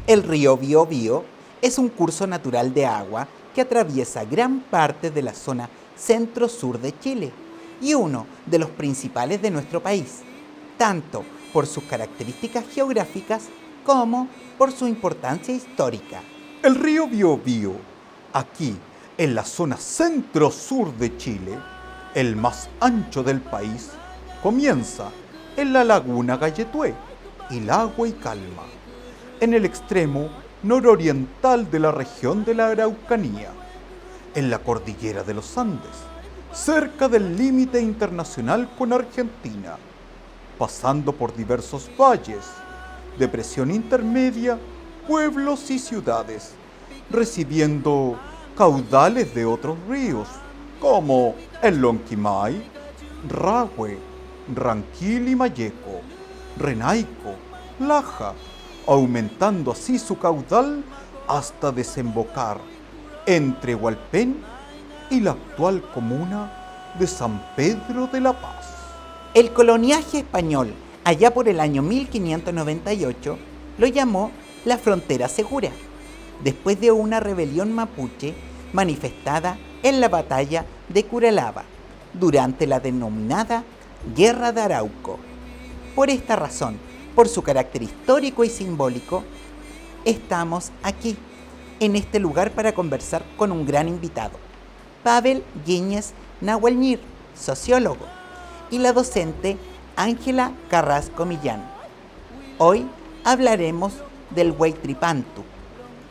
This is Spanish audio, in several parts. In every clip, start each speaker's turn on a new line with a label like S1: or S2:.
S1: El río Biobío es un curso natural de agua que atraviesa gran parte de la zona centro-sur de Chile y uno de los principales de nuestro país, tanto por sus características geográficas como por su importancia histórica.
S2: El río Biobío, aquí en la zona centro-sur de Chile, el más ancho del país, comienza en la laguna Galletué, Ilagua y Calma, en el extremo nororiental de la región de la Araucanía, en la cordillera de los Andes, cerca del límite internacional con Argentina, pasando por diversos valles, depresión intermedia, pueblos y ciudades, recibiendo caudales de otros ríos, como el Lonquimay, Rahue, Ranquil y Mayeco, Renaico, Laja, aumentando así su caudal hasta desembocar entre Hualpén y la actual comuna de San Pedro de la Paz.
S1: El coloniaje español, allá por el año 1598, lo llamó la frontera segura, después de una rebelión mapuche manifestada en la batalla de Curalaba, durante la denominada Guerra de Arauco. Por esta razón, por su carácter histórico y simbólico, estamos aquí, en este lugar, para conversar con un gran invitado, Pavel Yáñez Nahuelñir, sociólogo, y la docente Ángela Carrasco Millán. Hoy hablaremos del Huaytripantu,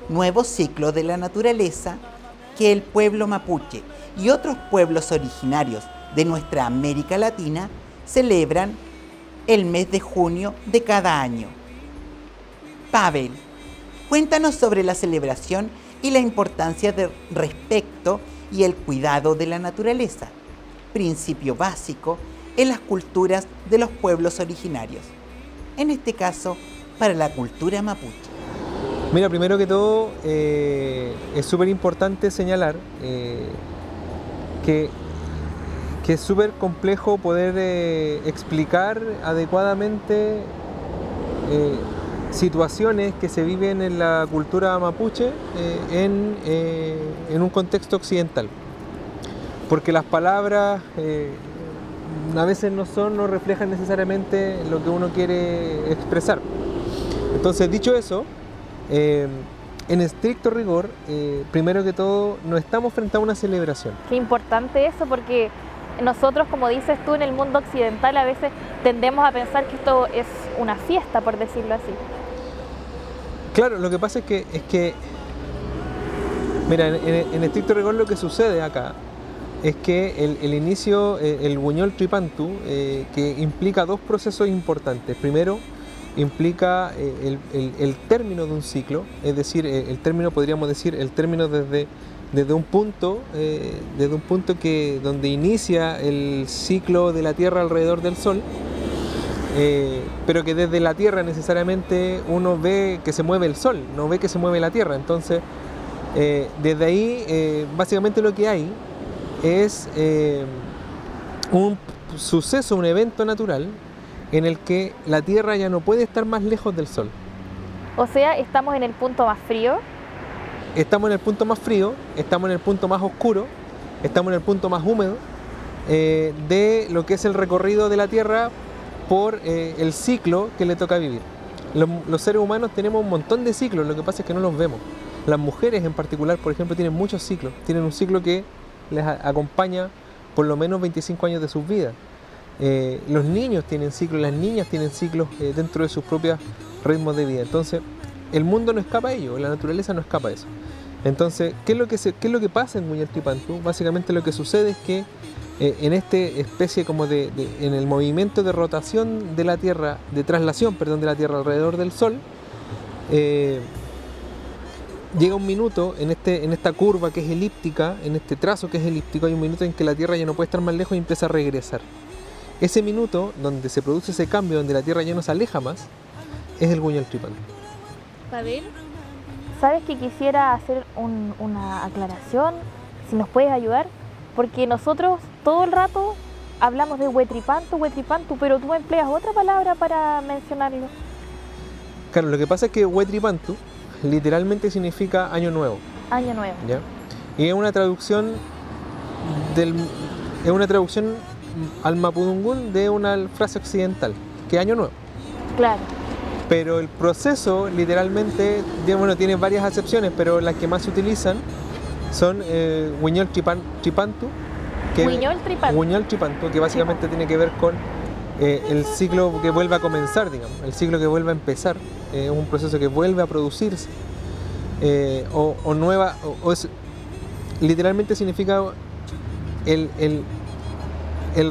S1: nuevo ciclo de la naturaleza que el pueblo mapuche y otros pueblos originarios de nuestra América Latina celebran el mes de junio de cada año. Pavel, cuéntanos sobre la celebración y la importancia del respeto y el cuidado de la naturaleza, principio básico en las culturas de los pueblos originarios, en este caso para la cultura mapuche.
S3: Mira, primero que todo, es súper importante señalar que es súper complejo poder explicar adecuadamente situaciones que se viven en la cultura mapuche en un contexto occidental. Porque las palabras a veces no reflejan necesariamente lo que uno quiere expresar. Entonces, dicho eso, en estricto rigor, primero que todo, no estamos frente a una celebración.
S4: Qué importante eso, porque nosotros, como dices tú, en el mundo occidental a veces tendemos a pensar que esto es una fiesta, por decirlo así.
S3: Claro, lo que pasa es que mira, en estricto rigor lo que sucede acá es que el inicio, el Huaytripantu, que implica dos procesos importantes. Primero, implica el término de un ciclo, es decir, el término, podríamos decir, el término desde un punto donde inicia el ciclo de la Tierra alrededor del Sol, pero que desde la Tierra necesariamente uno ve que se mueve el Sol, no ve que se mueve la Tierra. Entonces, desde ahí, básicamente lo que hay es un suceso, un evento natural en el que la Tierra ya no puede estar más lejos del Sol.
S4: O sea, estamos en el punto más frío.
S3: Estamos en el punto más frío, estamos en el punto más oscuro, estamos en el punto más húmedo de lo que es el recorrido de la Tierra por el ciclo que le toca vivir. Los seres humanos tenemos un montón de ciclos, lo que pasa es que no los vemos. Las mujeres en particular, por ejemplo, tienen muchos ciclos, tienen un ciclo que les acompaña por lo menos 25 años de sus vidas. Los niños tienen ciclos, las niñas tienen ciclos dentro de sus propios ritmos de vida. Entonces, el mundo no escapa a ello, la naturaleza no escapa a eso. Entonces, ¿qué es lo que pasa en Huaytripantu? Básicamente lo que sucede es que en esta especie como en el movimiento de rotación de la Tierra, de traslación, perdón, de la Tierra alrededor del Sol, llega un minuto en esta curva que es elíptica, en este trazo que es elíptico, hay un minuto en que la Tierra ya no puede estar más lejos y empieza a regresar. Ese minuto donde se produce ese cambio, donde la Tierra ya no se aleja más, es el Huaytripantu.
S4: Pavel, ¿sabes que quisiera hacer una aclaración? Si nos puedes ayudar, porque nosotros todo el rato hablamos de Huaytripantu, pero tú empleas otra palabra para mencionarlo.
S3: Claro, lo que pasa es que Huaytripantu literalmente significa año nuevo.
S4: Año nuevo.
S3: ¿Ya? Y es una traducción al mapudungún de una frase occidental, que es año nuevo.
S4: Claro.
S3: Pero el proceso literalmente, bueno, tiene varias acepciones, pero las que más se utilizan son Huiñol Tripantu,
S4: Huiñol Tripantu,
S3: que básicamente tiene que ver con el ciclo que vuelve a comenzar, digamos, el ciclo que vuelve a empezar, un proceso que vuelve a producirse, literalmente significa el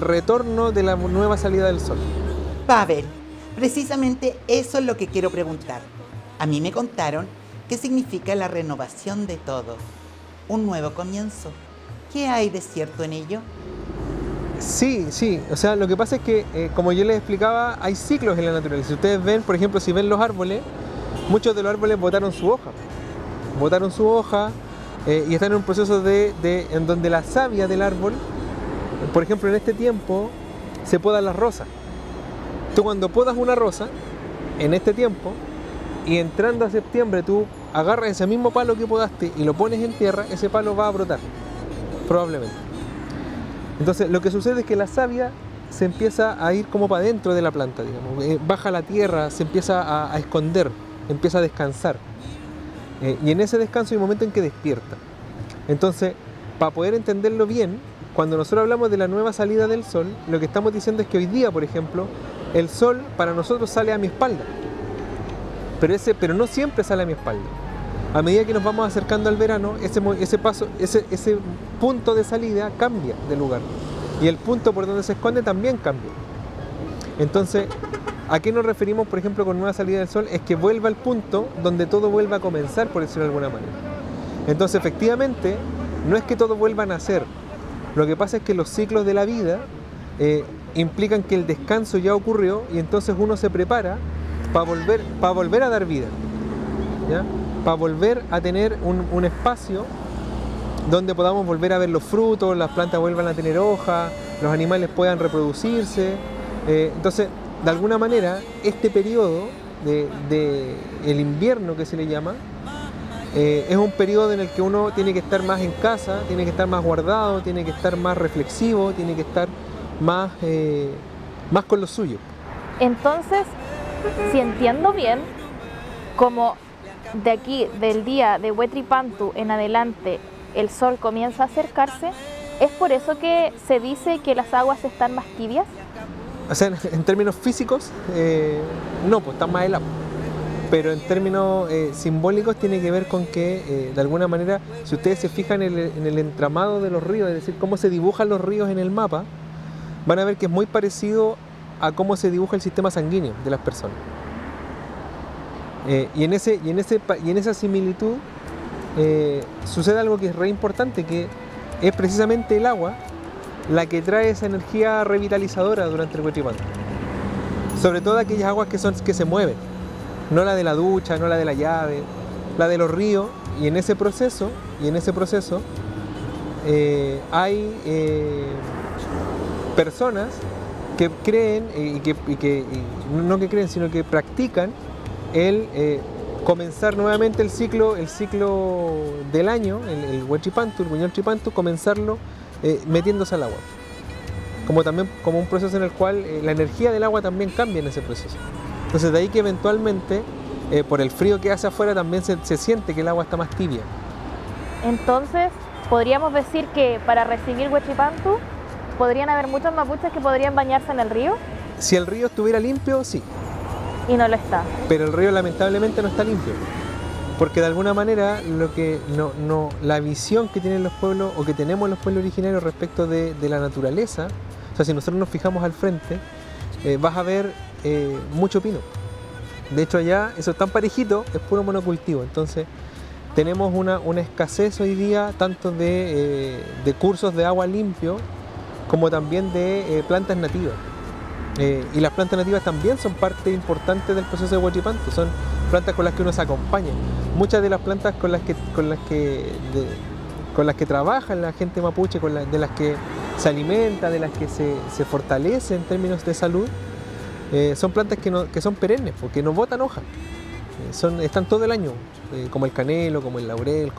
S3: retorno de la nueva salida del sol.
S1: Pavel, precisamente eso es lo que quiero preguntar. A mí me contaron qué significa la renovación de todo, un nuevo comienzo. ¿Qué hay de cierto en ello?
S3: Sí, o sea, lo que pasa es que, como yo les explicaba, hay ciclos en la naturaleza. Si ustedes ven, por ejemplo, si ven los árboles, muchos de los árboles botaron su hoja y están en un proceso en donde la savia del árbol, por ejemplo, en este tiempo, se podan las rosas. Tú cuando podas una rosa, en este tiempo, y entrando a septiembre, tú agarras ese mismo palo que podaste y lo pones en tierra, ese palo va a brotar, probablemente. Entonces, lo que sucede es que la savia se empieza a ir como para adentro de la planta, digamos. Baja la tierra, se empieza a esconder, empieza a descansar. Y en ese descanso hay un momento en que despierta. Entonces, para poder entenderlo bien, cuando nosotros hablamos de la nueva salida del sol, lo que estamos diciendo es que hoy día, por ejemplo, el sol para nosotros sale a mi espalda. Pero no siempre sale a mi espalda. A medida que nos vamos acercando al verano, ese punto de salida cambia de lugar. Y el punto por donde se esconde también cambia. Entonces, ¿a qué nos referimos, por ejemplo, con nueva salida del sol? Es que vuelva al punto donde todo vuelva a comenzar, por decirlo de alguna manera. Entonces, efectivamente, no es que todo vuelva a nacer. Lo que pasa es que los ciclos de la vida implican que el descanso ya ocurrió y entonces uno se prepara para volver a dar vida, ¿ya? Para volver a tener un espacio donde podamos volver a ver los frutos, las plantas vuelvan a tener hojas, los animales puedan reproducirse. Entonces, de alguna manera, este periodo el invierno que se le llama, es un periodo en el que uno tiene que estar más en casa, tiene que estar más guardado, tiene que estar más reflexivo, tiene que estar más con lo suyo.
S4: Entonces, si entiendo bien, como de aquí, del día de Huetripantu en adelante, el sol comienza a acercarse, ¿es por eso que se dice que las aguas están más tibias?
S3: O sea, en términos físicos, no, pues están más helados. Pero en términos simbólicos tiene que ver con que, de alguna manera, si ustedes se fijan en el entramado de los ríos, es decir, cómo se dibujan los ríos en el mapa, van a ver que es muy parecido a cómo se dibuja el sistema sanguíneo de las personas. Y en esa similitud sucede algo que es re importante, que es precisamente el agua la que trae esa energía revitalizadora durante el Huetripantu. Sobre todo aquellas aguas que se mueven, no la de la ducha, no la de la llave, la de los ríos. Y en ese proceso hay personas que creen no que creen, sino que practican el comenzar nuevamente el ciclo del año, el Huetripantu, el Huiñol Tripantu, comenzarlo metiéndose al agua. Como un proceso en el cual la energía del agua también cambia en ese proceso. Entonces, de ahí que eventualmente, por el frío que hace afuera, también se siente que el agua está más tibia.
S4: Entonces, podríamos decir que para recibir Huetripantu, ¿podrían haber muchos mapuches que podrían bañarse en el río?
S3: Si el río estuviera limpio, sí.
S4: Y no lo está.
S3: Pero el río lamentablemente no está limpio. Porque de alguna manera la visión que tienen los pueblos, o que tenemos los pueblos originarios respecto de la naturaleza, o sea, si nosotros nos fijamos al frente, vas a ver mucho pino. De hecho, allá eso es tan parejito, es puro monocultivo. Entonces tenemos una escasez hoy día tanto de cursos de agua limpio como también de plantas nativas. Y las plantas nativas también son parte importante del proceso de Huetripantu, son plantas con las que uno se acompaña. Muchas de las plantas con las que trabaja la gente mapuche, de las que se alimenta, de las que se fortalece en términos de salud, son plantas que son perennes, porque no botan hojas. están todo el año, como el canelo, como el laurel,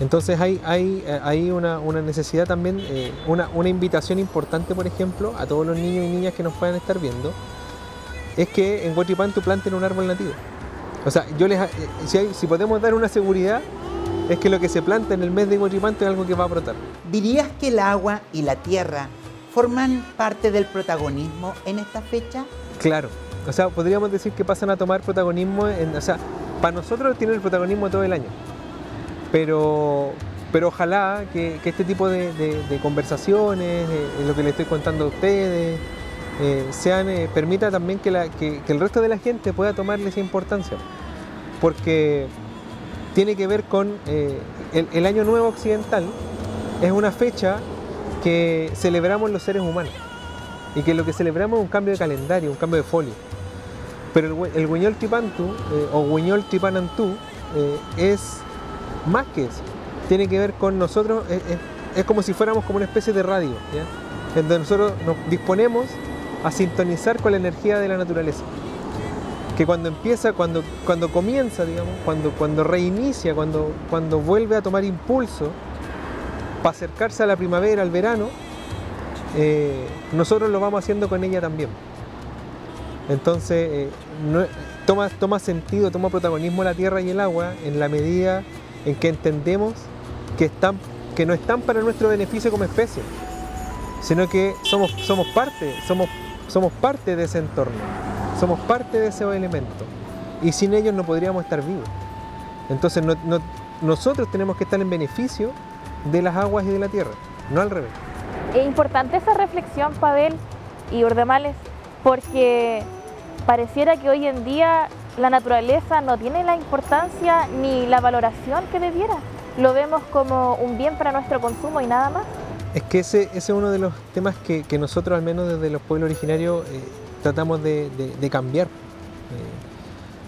S3: entonces hay una necesidad también, una invitación importante, por ejemplo, a todos los niños y niñas que nos puedan estar viendo, es que en Huetripantu planten un árbol nativo. O sea, si podemos dar una seguridad, es que lo que se planta en el mes de Huetripantu es algo que va a brotar.
S1: ¿Dirías que el agua y la tierra forman parte del protagonismo en esta fecha?
S3: Claro, o sea, podríamos decir que pasan a tomar protagonismo, o sea, para nosotros tienen el protagonismo todo el año, pero ojalá que este tipo de conversaciones, lo que les estoy contando a ustedes, permita también que el resto de la gente pueda tomarle esa importancia, porque tiene que ver con el Año Nuevo Occidental. Es una fecha que celebramos los seres humanos y que lo que celebramos es un cambio de calendario, un cambio de folio. Pero el Huiñol Tripantu o Huiñol Tripanantú es más que eso. Tiene que ver con nosotros, es como si fuéramos como una especie de radio, ¿ya? En donde nosotros nos disponemos a sintonizar con la energía de la naturaleza. Que cuando empieza, cuando comienza, digamos, cuando reinicia, cuando vuelve a tomar impulso para acercarse a la primavera, al verano, nosotros lo vamos haciendo con ella también. Entonces toma sentido, toma protagonismo la tierra y el agua en la medida en que entendemos que no están para nuestro beneficio como especie, sino que somos parte de ese entorno, somos parte de ese elemento, y sin ellos no podríamos estar vivos. Entonces nosotros tenemos que estar en beneficio de las aguas y de la tierra, no al revés.
S4: Es importante esa reflexión, Pavel y Urdemales, porque pareciera que hoy en día la naturaleza no tiene la importancia ni la valoración que debiera. Lo vemos como un bien para nuestro consumo y nada más.
S3: Es que ese es uno de los temas que nosotros, al menos desde los pueblos originarios, tratamos de cambiar.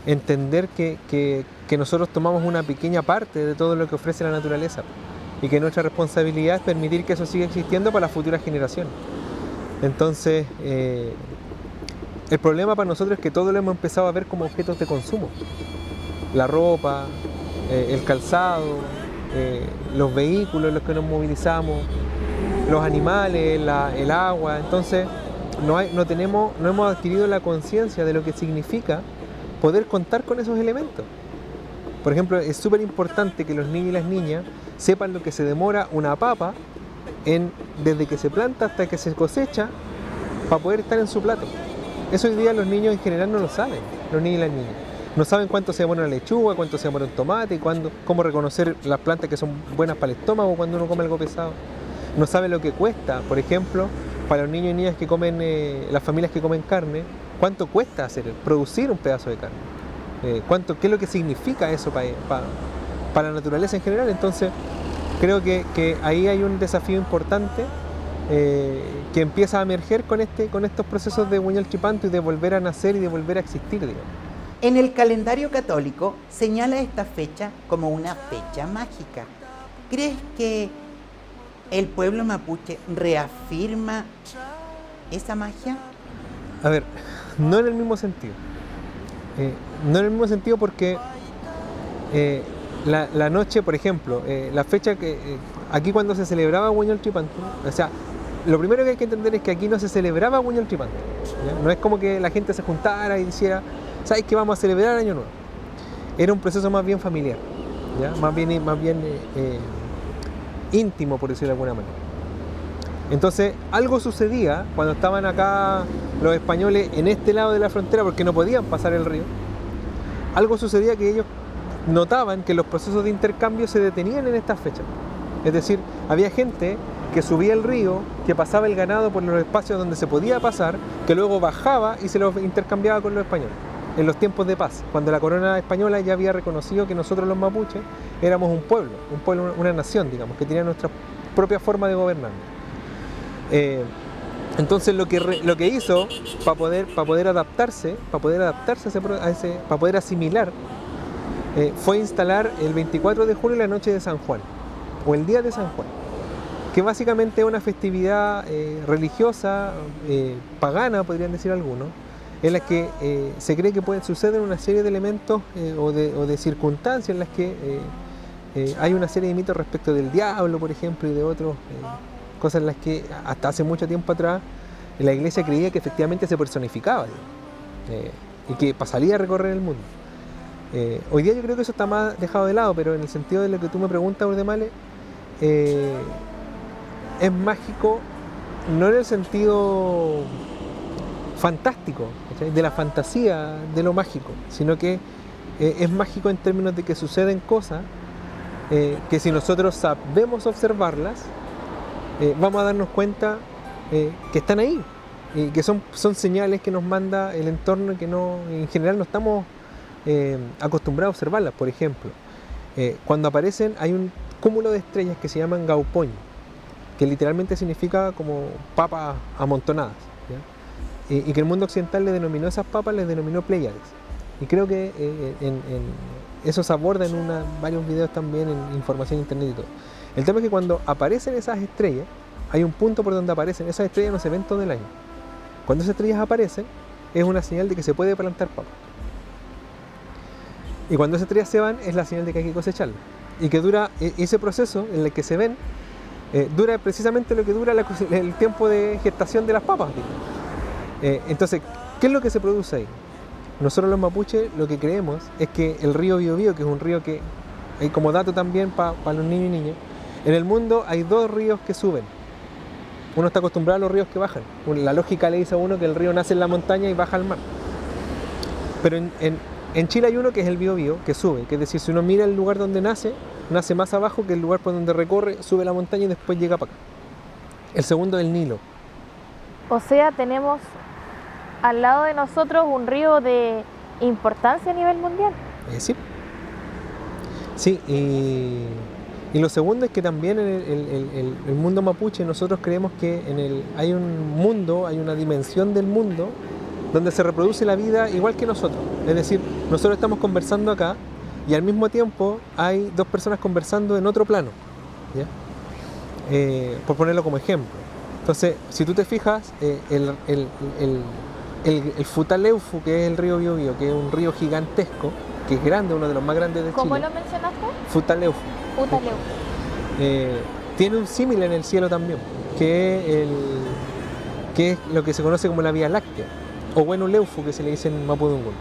S3: Entender que nosotros tomamos una pequeña parte de todo lo que ofrece la naturaleza y que nuestra responsabilidad es permitir que eso siga existiendo para las futuras generaciones. Entonces, el problema para nosotros es que todo lo hemos empezado a ver como objetos de consumo. La ropa, el calzado, los vehículos en los que nos movilizamos, los animales, el agua. Entonces no hemos adquirido la conciencia de lo que significa poder contar con esos elementos. Por ejemplo, es súper importante que los niños y las niñas sepan lo que se demora una papa desde que se planta hasta que se cosecha para poder estar en su plato. Eso hoy día los niños en general no lo saben, los niños y las niñas. No saben cuánto se demora una lechuga, cuánto se demora un tomate, cómo reconocer las plantas que son buenas para el estómago cuando uno come algo pesado. No saben lo que cuesta, por ejemplo, para los niños y niñas que comen, las familias que comen carne, cuánto cuesta producir un pedazo de carne. ¿Qué es lo que significa eso para la naturaleza en general? Entonces, creo que ahí hay un desafío importante que empieza a emerger con estos procesos de Huiñol Tripantu y de volver a nacer y de volver a existir, digamos.
S1: En el calendario católico señala esta fecha como una fecha mágica. ¿Crees que el pueblo mapuche reafirma esa magia?
S3: A ver, no en el mismo sentido. No en el mismo sentido porque la noche, por ejemplo, la fecha que aquí cuando se celebraba Huiñol Tripantu, o sea, lo primero que hay que entender es que aquí no se celebraba Huiñol Tripantu, ¿ya? No es como que la gente se juntara y dijera, ¿sabes qué vamos a celebrar Año Nuevo? Era un proceso más bien familiar, ¿ya? Más bien íntimo, por decirlo de alguna manera. Entonces, algo sucedía cuando estaban acá los españoles en este lado de la frontera porque no podían pasar el río. Algo sucedía que ellos notaban que los procesos de intercambio se detenían en estas fechas. Es decir, había gente que subía el río, que pasaba el ganado por los espacios donde se podía pasar, que luego bajaba y se los intercambiaba con los españoles. En los tiempos de paz, cuando la corona española ya había reconocido que nosotros los mapuches éramos un pueblo, una nación, digamos, que tenía nuestra propia forma de gobernar. Entonces lo que hizo para poder adaptarse para poder asimilar, fue instalar el 24 de julio la noche de San Juan, o el día de San Juan, que básicamente es una festividad religiosa, pagana, podrían decir algunos, en las que se cree que pueden suceder una serie de elementos o de circunstancias en las que hay una serie de mitos respecto del diablo, por ejemplo, y de otras cosas en las que hasta hace mucho tiempo atrás la iglesia creía que efectivamente se personificaba y que pasaría a recorrer el mundo. Hoy día yo creo que eso está más dejado de lado, pero en el sentido de lo que tú me preguntas, Urdemales, es mágico no en el sentido fantástico, ¿cachai? De la fantasía de lo mágico, sino que es mágico en términos de que suceden cosas que si nosotros sabemos observarlas, vamos a darnos cuenta que están ahí, que son señales que nos manda el entorno y que en general no estamos acostumbrados a observarlas. Por ejemplo, cuando aparecen hay un cúmulo de estrellas que se llaman Gaupoñ, que literalmente significa como papas amontonadas, ¿ya? Y que el mundo occidental le denominó esas papas, les denominó Pléyades. Y creo que eso se aborda en varios videos también, en información en internet y todo. El tema es que cuando aparecen esas estrellas, hay un punto por donde aparecen. Esas estrellas no se ven todo el año. Cuando esas estrellas aparecen, es una señal de que se puede plantar papas. Y cuando esas estrellas se van, es la señal de que hay que cosecharlas. Y que dura ese proceso en el que se ven, dura precisamente lo que dura el tiempo de gestación de las papas. Entonces, ¿qué es lo que se produce ahí? Nosotros los mapuches lo que creemos es que el río Biobío, que es un río que hay como dato también para los niños y niñas, en el mundo hay dos ríos que suben. Uno está acostumbrado a los ríos que bajan. La lógica le dice a uno que el río nace en la montaña y baja al mar. Pero en Chile hay uno que es el Biobío, que sube, que es decir, si uno mira el lugar donde nace más abajo que el lugar por donde recorre, sube la montaña y después llega para acá. El segundo es el Nilo.
S4: O sea, tenemos al lado de nosotros un río de importancia a nivel mundial.
S3: Sí. Sí, y lo segundo es que también en el mundo mapuche nosotros creemos que hay un mundo, hay una dimensión del mundo donde se reproduce la vida igual que nosotros. Es decir, nosotros estamos conversando acá y al mismo tiempo hay dos personas conversando en otro plano, ¿ya? Por ponerlo como ejemplo. Entonces, si tú te fijas, el Futaleufu, que es el río Biobío, que es un río gigantesco, que es grande, uno de los más grandes de Chile.
S4: ¿Cómo lo mencionaste?
S3: Futaleufu. Tiene un símil en el cielo también, que es lo que se conoce como la Vía Láctea, o Huenuleufu, que se le dice en Mapudungun,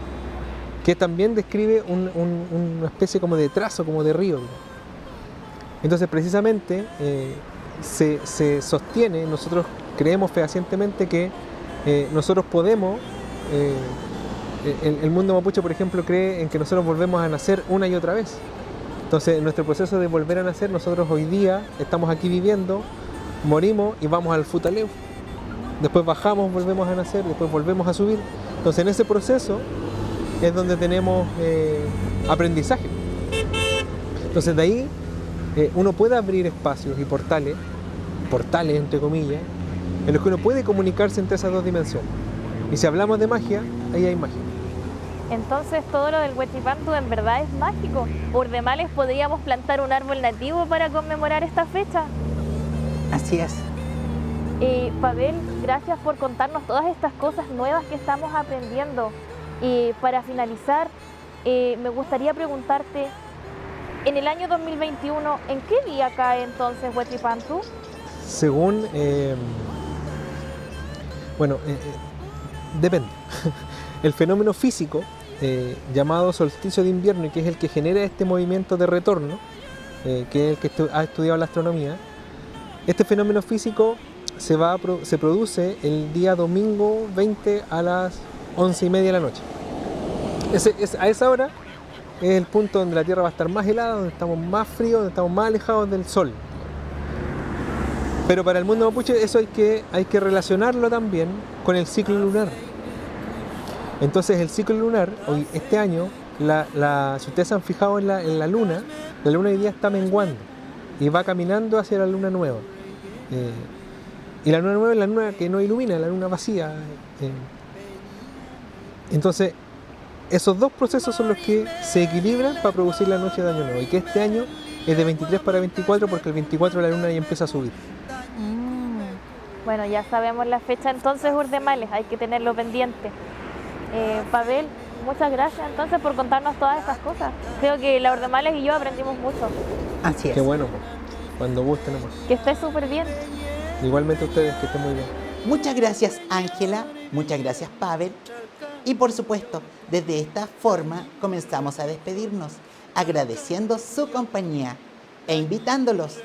S3: que también describe una especie como de trazo, como de río. Entonces, precisamente, se sostiene, nosotros creemos fehacientemente que nosotros podemos, el mundo mapuche, por ejemplo, cree en que nosotros volvemos a nacer una y otra vez. Entonces, en nuestro proceso de volver a nacer, nosotros hoy día estamos aquí viviendo, morimos y vamos al Futaleufu. Después bajamos, volvemos a nacer, después volvemos a subir. Entonces, en ese proceso es donde tenemos aprendizaje. Entonces, de ahí uno puede abrir espacios y portales entre comillas, en los que uno puede comunicarse entre esas dos dimensiones. Y si hablamos de magia, ahí hay magia.
S4: Entonces todo lo del Huetripantu en verdad es mágico. Urdemales, podríamos plantar un árbol nativo para conmemorar esta fecha.
S1: Así es.
S4: Pavel, gracias por contarnos todas estas cosas nuevas que estamos aprendiendo. Y para finalizar, me gustaría preguntarte, en el año 2021, ¿en qué día cae entonces Huetripantu?
S3: Según, depende. El fenómeno físico llamado solsticio de invierno, y que es el que genera este movimiento de retorno, que es el que ha estudiado la astronomía, este fenómeno físico se produce el día domingo 20 a las 11:30 de la noche. A esa hora es el punto donde la Tierra va a estar más helada, donde estamos más fríos, donde estamos más alejados del Sol. Pero para el mundo mapuche eso hay que relacionarlo también con el ciclo lunar. Entonces el ciclo lunar, hoy, este año, si ustedes se han fijado en la luna hoy día está menguando y va caminando hacia la luna nueva. Y la luna nueva es la luna que no ilumina, la luna vacía. Entonces, esos dos procesos son los que se equilibran para producir la noche de Año Nuevo. Y que este año es de 23 para 24 porque el 24 la luna ya empieza a subir.
S4: Bueno, ya sabemos la fecha entonces, Urdemales, hay que tenerlo pendiente. Pavel, muchas gracias entonces por contarnos todas estas cosas. Creo que la Ordemales y yo aprendimos mucho.
S1: Así es.
S3: Qué bueno, pues. Cuando guste nomás.
S4: Que estés súper bien.
S3: Igualmente ustedes, que estén muy bien.
S1: Muchas gracias, Ángela. Muchas gracias, Pavel. Y por supuesto, desde esta forma comenzamos a despedirnos, agradeciendo su compañía e invitándolos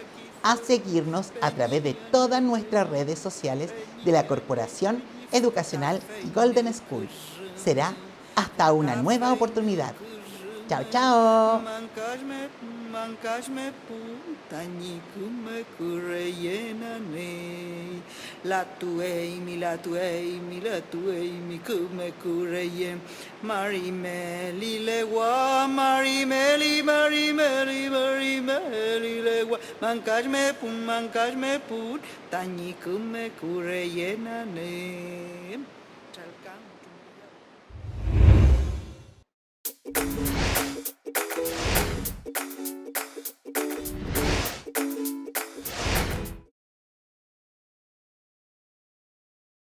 S1: a seguirnos a través de todas nuestras redes sociales de la Corporación Educacional Golden School. Será hasta una nueva oportunidad. Chao, chao.
S5: Mankashme putani kume kureyena ne la tueimi kume kureyen marimeli lewa marimeli lewa mankashme put tani kume kureyena ne Chalkan